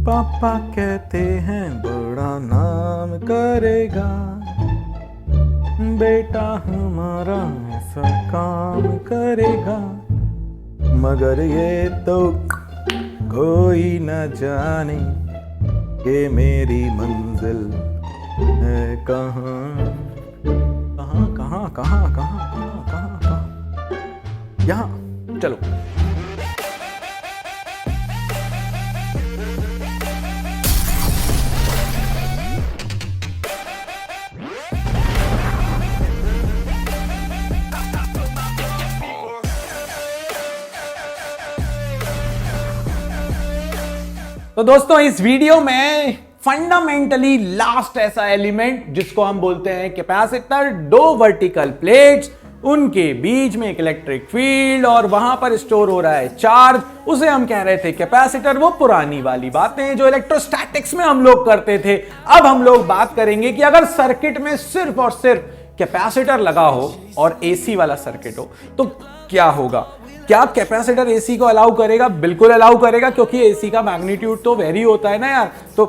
पापा कहते हैं बड़ा नाम करेगा, बेटा हमारा ऐसा काम करेगा, मगर ये तो कोई न जाने कि मेरी मंजिल है कहाँ कहाँ कहाँ कहाँ कहाँ कहाँ कहाँ कहाँ। यहाँ चलो। तो दोस्तों इस वीडियो में फंडामेंटली लास्ट ऐसा एलिमेंट जिसको हम बोलते हैं कैपेसिटर, दो वर्टिकल प्लेट्स, उनके बीच में एक इलेक्ट्रिक फील्ड और वहां पर स्टोर हो रहा है चार्ज, उसे हम कह रहे थे कैपेसिटर। वो पुरानी वाली बातें जो इलेक्ट्रोस्टैटिक्स में हम लोग करते थे। अब हम लोग बात करेंगे कि अगर सर्किट में सिर्फ और सिर्फ कैपेसिटर लगा हो और एसी वाला सर्किट हो तो क्या होगा। क्या कैपेसिटर एसी को अलाउ करेगा? बिल्कुल अलाउ करेगा, क्योंकि एसी का मैग्नीट्यूड तो वेरी होता है ना यार। तो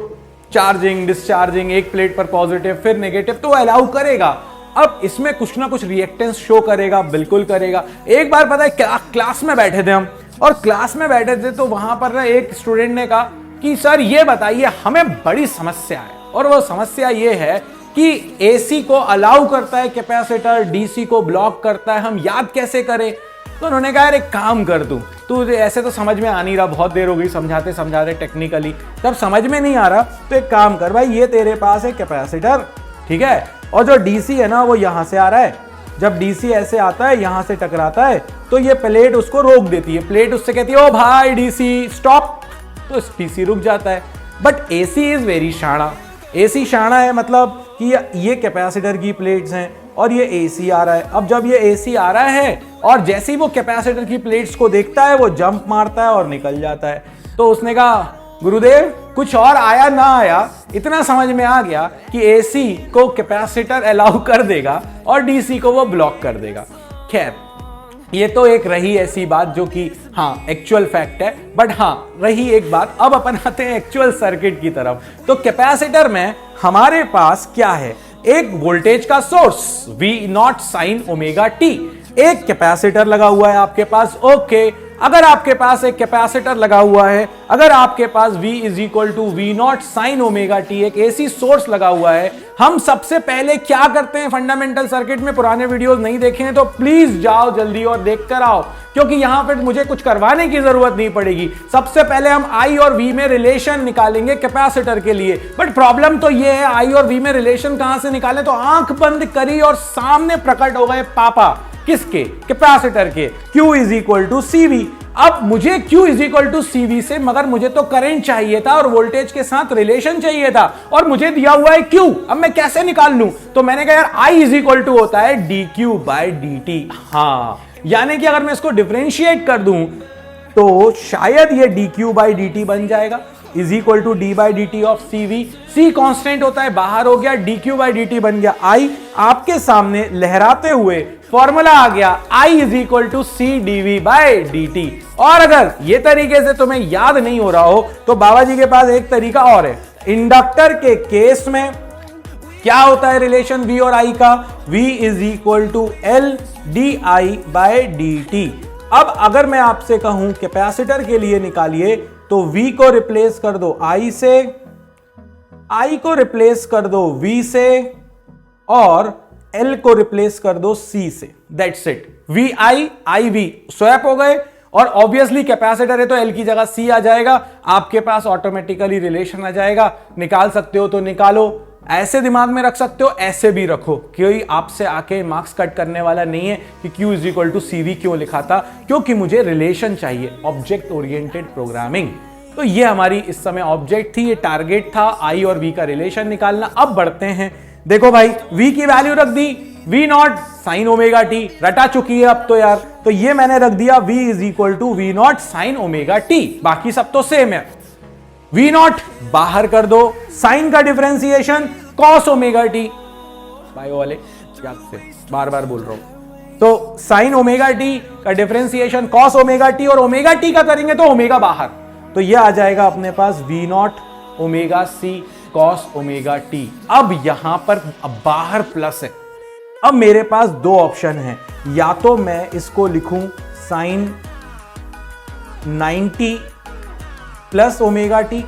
चार्जिंग डिस्चार्जिंग, एक प्लेट पर पॉजिटिव फिर नेगेटिव, तो अलाउ करेगा। अब इसमें कुछ ना कुछ रिएक्टेंस शो करेगा, बिल्कुल करेगा। एक बार पता है क्लास में बैठे थे हम, और क्लास में बैठे थे तो वहां पर ना एक स्टूडेंट ने कहा कि सर ये बताइए हमें बड़ी समस्या है, और वो समस्या ये है कि एसी को अलाउ करता है कैपेसिटर, डीसी को ब्लॉक करता है, हम याद कैसे करें। तो उन्होंने कहा यार एक काम कर दूं, तू ऐसे तो समझ में आ नहीं रहा, बहुत देर हो गई समझाते समझाते टेक्निकली, जब समझ में नहीं आ रहा तो एक काम कर भाई, ये तेरे पास है कैपेसिटर, ठीक है, और जो डीसी है ना वो यहां से आ रहा है। जब डीसी ऐसे आता है, यहां से टकराता है, तो ये प्लेट उसको रोक देती है। प्लेट उससे कहती है ओ भाई डीसी स्टॉप, तो डीसी रुक जाता है। बट एसी इज वेरी शाणा। एसी शाणा है मतलब कि ये कैपेसिटर की प्लेट्स हैं और ये एसी आ रहा है। अब जब ये एसी आ रहा है और जैसे ही वो कैपेसिटर की प्लेट्स को देखता है, वो जंप मारता है और निकल जाता है। तो उसने कहा गुरुदेव कुछ और आया ना आया, इतना समझ में आ गया कि एसी को कैपेसिटर अलाउ कर देगा और डीसी को वो ब्लॉक कर देगा। खैर ये तो एक रही ऐसी बात जो कि हाँ एक्चुअल फैक्ट है, बट हाँ रही एक बात। अब अपन आते हैं एक्चुअल सर्किट की तरफ। तो कैपेसिटर में हमारे पास क्या है? एक वोल्टेज का source V0 sin omega t, एक कैपेसिटर लगा हुआ है आपके पास। ओके, अगर आपके पास एक कैपेसिटर लगा हुआ है, अगर आपके पास V is equal to V0 sin omega t, एक एसी सोर्स लगा हुआ है, हम सबसे पहले क्या करते हैं फंडामेंटल सर्किट में? पुराने वीडियोस नहीं देखे हैं तो प्लीज जाओ जल्दी और देख कर आओ, क्योंकि यहां पे मुझे कुछ करवाने की जरूरत नहीं पड़ेगी। सबसे पहले हम I और V में रिलेशन निकालेंगे कैपेसिटर के लिए। बट प्रॉब्लम तो ये है I और V में रिलेशन कहां से निकालें? तो आंख बंद करी और सामने प्रकट हो गए पापा। किसके? कैपेसिटर के। Q is equal to CV। अब मुझे Q is equal to CV से, मगर मुझे तो करंट चाहिए था और वोल्टेज के साथ रिलेशन चाहिए था, और मुझे दिया हुआ है Q। अब मैं कैसे निकाल लूं? तो मैंने कहा यार I इज इक्वल टू होता है dQ बाय dt। हाँ, यानी कि अगर मैं इसको डिफरेंशिएट कर दूं तो शायद ये dQ बाय dt बन जाएगा, is equal to d by d t of CV। C constant होता है, बाहर हो गया, dQ बाई dt बन गया। I आपके सामने लहराते हुए फॉर्मूला आ गया, I is equal to C dV by dt। और अगर ये तरीके से तुम्हें याद नहीं हो रहा हो तो बाबा जी के पास एक तरीका और है। इंडक्टर के केस में क्या होता है रिलेशन V और I का? V is equal to L di by dt। अब अगर मैं आपसे कहूं कैपेसिटर के लिए निकालिए, तो V को रिप्लेस कर दो I से, I को रिप्लेस कर दो V से, और L को रिप्लेस कर दो C से। That's it. VI IV swap हो गए, और ऑब्वियसली कैपेसिटर है तो L की जगह C आ जाएगा, आपके पास ऑटोमेटिकली रिलेशन आ जाएगा। निकाल सकते हो तो निकालो, ऐसे दिमाग में रख सकते हो, ऐसे भी रखो। कोई आपसे आके मार्क्स कट करने वाला नहीं है कि Q is equal to CV क्यों लिखा था, क्योंकि मुझे रिलेशन चाहिए, ऑब्जेक्ट ओरिएंटेड प्रोग्रामिंग। तो ये हमारी इस समय ऑब्जेक्ट थी, ये टारगेट था, I और V का रिलेशन निकालना। अब बढ़ते हैं, देखो भाई V की वैल्यू रख दी V0 sin ओमेगा टी, रटा चुकी है अब तो यार। तो ये मैंने रख दिया V is equal to V0 sin omega t, बाकी सब तो सेम है। V0 बाहर कर दो, साइन का differentiation cos omega T, bio वाले याद से बार बार बोल रहा हूं। तो साइन ओमेगा टी का डिफरेंशिएशन cos ओमेगा टी, और ओमेगा टी का करेंगे तो ओमेगा बाहर, तो ये आ जाएगा अपने पास V naught omega C cos omega T. अब यहां पर बाहर प्लस है। अब मेरे पास दो ऑप्शन है, या तो मैं इसको लिखूं साइन 90 प्लस ओमेगा टी,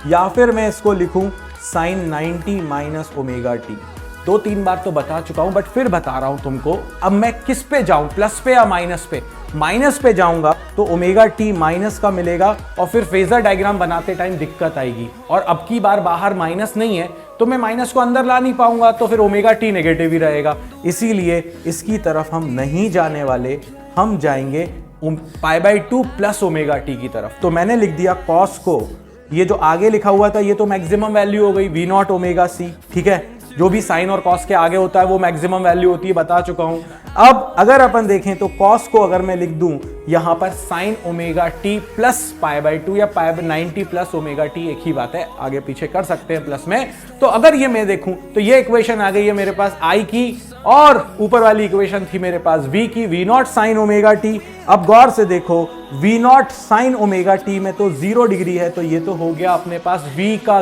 या फिर मैं इसको लिखूं साइन 90 माइनस ओमेगा टी। 2-3 बार तो बता चुका हूं, बट फिर बता रहा हूं तुमको। अब मैं किस पे जाऊं, प्लस पे या माइनस पे? माइनस पे जाऊंगा तो ओमेगा टी माइनस का मिलेगा और फिर फेजर डायग्राम बनाते टाइम दिक्कत आएगी। और अब की बार बाहर माइनस नहीं है तो मैं माइनस को अंदर ला नहीं पाऊंगा, तो फिर ओमेगा टी नेगेटिव ही रहेगा। इसीलिए इसकी तरफ हम नहीं जाने वाले, हम जाएंगे π/2 प्लस ओमेगा टी की तरफ। तो मैंने लिख दिया कॉस को, ये जो आगे लिखा हुआ था ये तो मैक्सिमम वैल्यू हो गई वी नॉट ओमेगा सी, ठीक है। जो भी साइन और कॉस के आगे होता है वो मैक्सिमम वैल्यू होती है, बता चुका हूं। अब अगर अपन देखें तो कॉस को अगर मैं लिख दूं यहां पर साइन ओमेगा टी प्लस π/2 या π/90 प्लस ओमेगा टी, एक ही बात है, आगे पीछे कर सकते हैं प्लस में। तो अगर ये मैं देखूं तो ये इक्वेशन आ गई है मेरे पास आई की, और ऊपर वाली इक्वेशन थी मेरे पास वी की, V not sine omega T. अब गौर से देखो, V not sine omega t में तो 0 डिग्री है, तो ये तो हो गया अपने पास वी का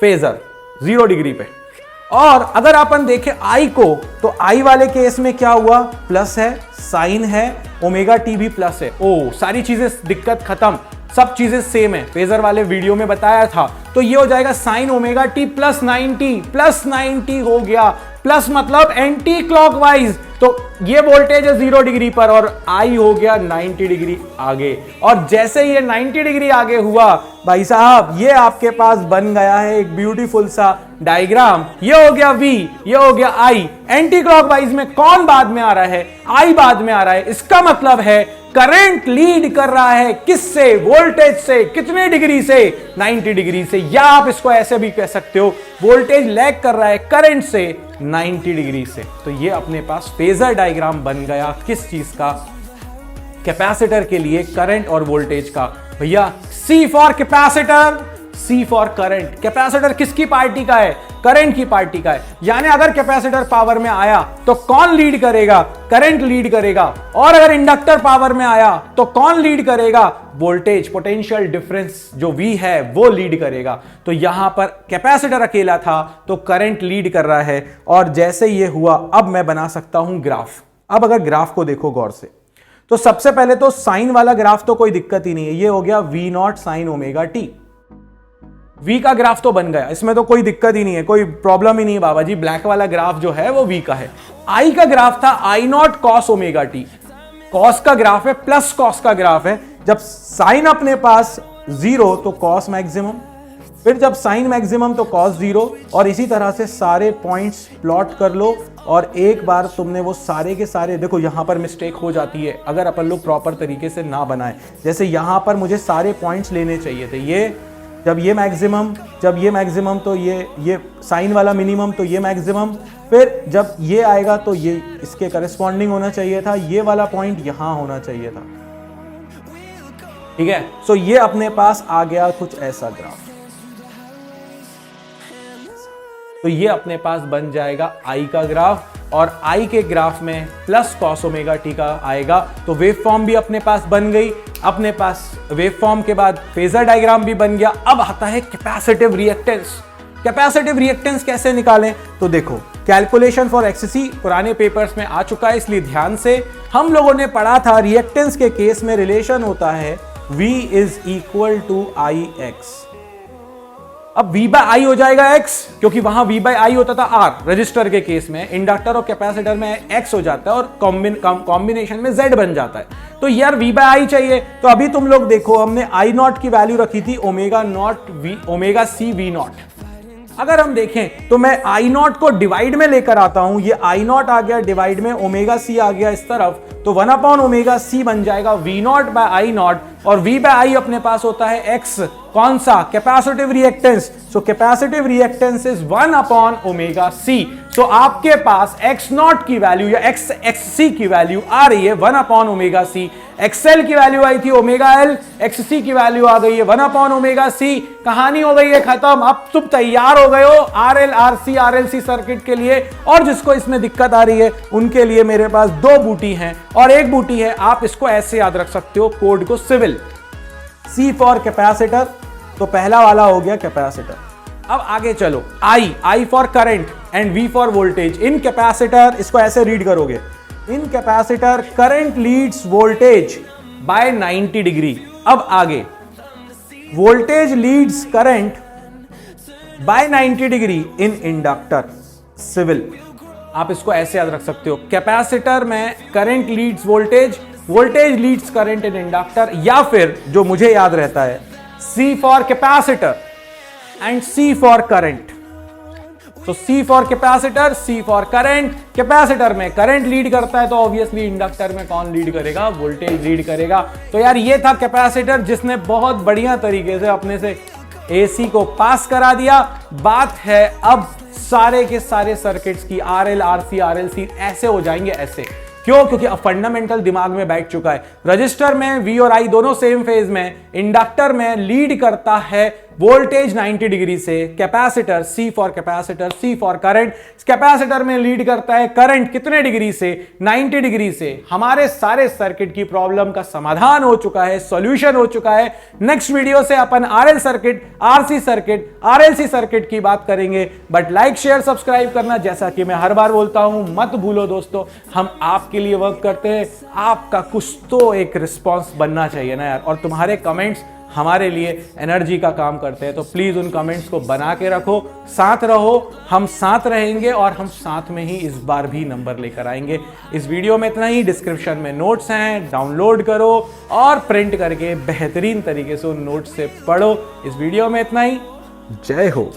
फेजर 0 डिग्री पे। और अगर अपन देखें आई को, तो आई वाले केस में क्या हुआ, प्लस है, साइन है, ओमेगा टी भी प्लस है। ओ, सारी चीजें दिक्कत खत्म, सब चीजें सेम है, फेजर वाले वीडियो में बताया था। तो ये हो जाएगा साइन ओमेगा टी प्लस 90 हो गया, प्लस मतलब एंटी क्लॉकवाइज। तो ये वोल्टेज है 0 डिग्री पर और आई हो गया 90 डिग्री आगे। और जैसे ये 90 डिग्री आगे हुआ भाई साहब, ये आपके पास बन गया है एक ब्यूटीफुल सा डायग्राम। ये हो गया वी, ये हो गया आई। एंटी क्लॉकवाइज में कौन बाद में आ रहा है, आई बाद में आ रहा है। इसका मतलब है करंट लीड कर रहा है किससे, वोल्टेज से। कितने डिग्री से, 90 डिग्री से। या आप इसको ऐसे भी कह सकते हो, वोल्टेज लैग कर रहा है करंट से 90 डिग्री से। तो ये अपने पास फेजर डायग्राम बन गया किस चीज का, कैपेसिटर के लिए, करंट और वोल्टेज का। भैया C for capacitor, C for current. Capacitor किसकी पार्टी का है, करंट की पार्टी का है। यानी अगर कैपेसिटर पावर में आया तो कौन लीड करेगा, करंट लीड करेगा। और अगर इंडक्टर पावर में आया तो कौन लीड करेगा, वोल्टेज, पोटेंशियल डिफरेंस जो V है वो लीड करेगा। तो यहां पर कैपेसिटर अकेला था तो करंट लीड कर रहा है। और जैसे ये हुआ, अब मैं बना सकता हूं ग्राफ। अब अगर ग्राफ को देखो गौर से, तो सबसे पहले तो साइन वाला ग्राफ तो कोई दिक्कत ही नहीं है, ये हो गया V not sine omega t. V का ग्राफ तो बन गया, इसमें तो कोई दिक्कत ही नहीं है, कोई प्रॉब्लम ही नहीं है बाबा जी। ब्लैक वाला ग्राफ जो है वो वी का है। आई का ग्राफ था I naught cos omega T. Cos का ग्राफ है, प्लस कॉस का ग्राफ है। जब साइन अपने पास 0 तो कॉस मैक्सिमम, फिर जब साइन मैक्सिमम तो कॉस 0, और इसी तरह से सारे पॉइंट्स प्लॉट कर लो। और एक बार तुमने वो सारे के सारे, देखो यहां पर मिस्टेक हो जाती है अगर अपन लोग प्रॉपर तरीके से ना बनाए। जैसे यहां पर मुझे सारे पॉइंट्स लेने चाहिए थे, ये जब ये मैक्सिमम, जब ये मैक्सिमम तो ये साइन वाला मिनिमम, तो ये मैक्सिमम, फिर जब ये आएगा तो ये इसके करस्पॉन्डिंग होना चाहिए था, ये वाला पॉइंट यहां होना चाहिए था, ठीक है। सो ये अपने पास आ गया कुछ ऐसा ग्राफ। तो ये अपने पास बन जाएगा आई का ग्राफ, और आई के ग्राफ में प्लस कॉस ओमेगा टी का आएगा। तो वेव फॉर्म भी अपने पास बन गई। अपने पास वेव फॉर्म के बाद फेजर डायग्राम भी बन गया। अब आता है कैपेसिटिव रिएक्टेंस। कैपेसिटिव रिएक्टेंस कैसे निकालें, तो देखो कैलकुलेशन फॉर एक्ससी पुराने पेपर्स में आ चुका है, इसलिए ध्यान से। हम लोगों ने पढ़ा था रिएक्टेंस के केस में रिलेशन होता है V is equal to I X. अब V बाय आई हो जाएगा X, क्योंकि वहां V बाय आई होता था R रजिस्टर के केस में। इंडक्टर और कैपेसिटर में X हो जाता है और कॉम्बिनेशन में Z बन जाता है। तो यार V बाय आई चाहिए। तो अभी तुम लोग देखो, हमने आई नॉट की वैल्यू रखी थी ओमेगा सी वी नॉट। अगर हम देखें तो मैं आई नॉट को डिवाइड में लेकर आता हूं, ये आई नॉट आ गया डिवाइड में, ओमेगा सी आ गया इस तरफ, तो 1/ओमेगा सी बन जाएगा V naught by I naught. और V बाय आई अपने पास होता है X, कौन सा, capacitive reactance. So capacitive reactance is one by omega C. So आपके पास X नॉट की वैल्यू या XC की वैल्यू आ रही है 1/ओमेगा सी। XL की वैल्यू आई थी ओमेगा L, XC की वैल्यू आ गई है 1/ओमेगा सी। कहानी हो गई है खत्म। अब तुम तैयार हो गए हो RL RC RLC सर्किट के लिए। और जिसको इसमें दिक्कत आ रही है उनके लिए मेरे पास 2 बूटी हैं, और एक बूटी है, आप इसको ऐसे याद रख सकते हो कोड को, सिविल। C फॉर कैपेसिटर, तो पहला वाला हो गया कैपेसिटर। अब आगे चलो, I for current and V for voltage. In capacitor, इसको ऐसे रीड करोगे, in capacitor current leads voltage by 90 degree. अब आगे, voltage leads current by 90 degree in inductor civil. आप इसको ऐसे याद रख सकते हो, कैपेसिटर में current leads voltage, voltage leads current in inductor, या फिर जो मुझे याद रहता है C for capacitor and C for current. तो C for capacitor, C for current. Capacitor में करंट लीड करता है तो ऑब्वियसली इंडक्टर में कौन लीड करेगा? वोल्टेज लीड करेगा। तो यार ये था कैपेसिटर, जिसने बहुत बढ़िया तरीके से अपने से AC को पास करा दिया। बात है अब सारे के सारे सर्किट्स की, RL, RC, RLC ऐसे हो जाएंगे ऐसे। क्यों? क्योंकि अब फंडामेंटल दिमाग में बैठ चुका है। रजिस्टर में V और I दोनों सेम फेज में, इंडक्टर में लीड करता है वोल्टेज 90 डिग्री से, capacitor C for capacitor, C for current. Capacitor में लीड करता है करंट कितने डिग्री से? 90 डिग्री से। हमारे सारे सर्किट की प्रॉब्लम का समाधान हो चुका है, सॉल्यूशन हो चुका है। नेक्स्ट वीडियो से अपन RL circuit, RC circuit, RLC circuit की बात करेंगे। बट लाइक, शेयर, सब्सक्राइब करना, जैसा कि मैं हर बार बोलता हूं, मत भूलो दोस्तों। हम आपके लिए वर्क करते हैं, आपका कुछ तो एक रिस्पॉन्स बनना चाहिए ना यार। और तुम्हारे कमेंट्स हमारे लिए एनर्जी का काम करते हैं, तो प्लीज उन कमेंट्स को बना के रखो, साथ रहो, हम साथ रहेंगे और हम साथ में ही इस बार भी नंबर लेकर आएंगे। इस वीडियो में इतना ही। डिस्क्रिप्शन में नोट्स हैं, डाउनलोड करो और प्रिंट करके बेहतरीन तरीके से उन नोट्स से पढ़ो। इस वीडियो में इतना ही। जय हो।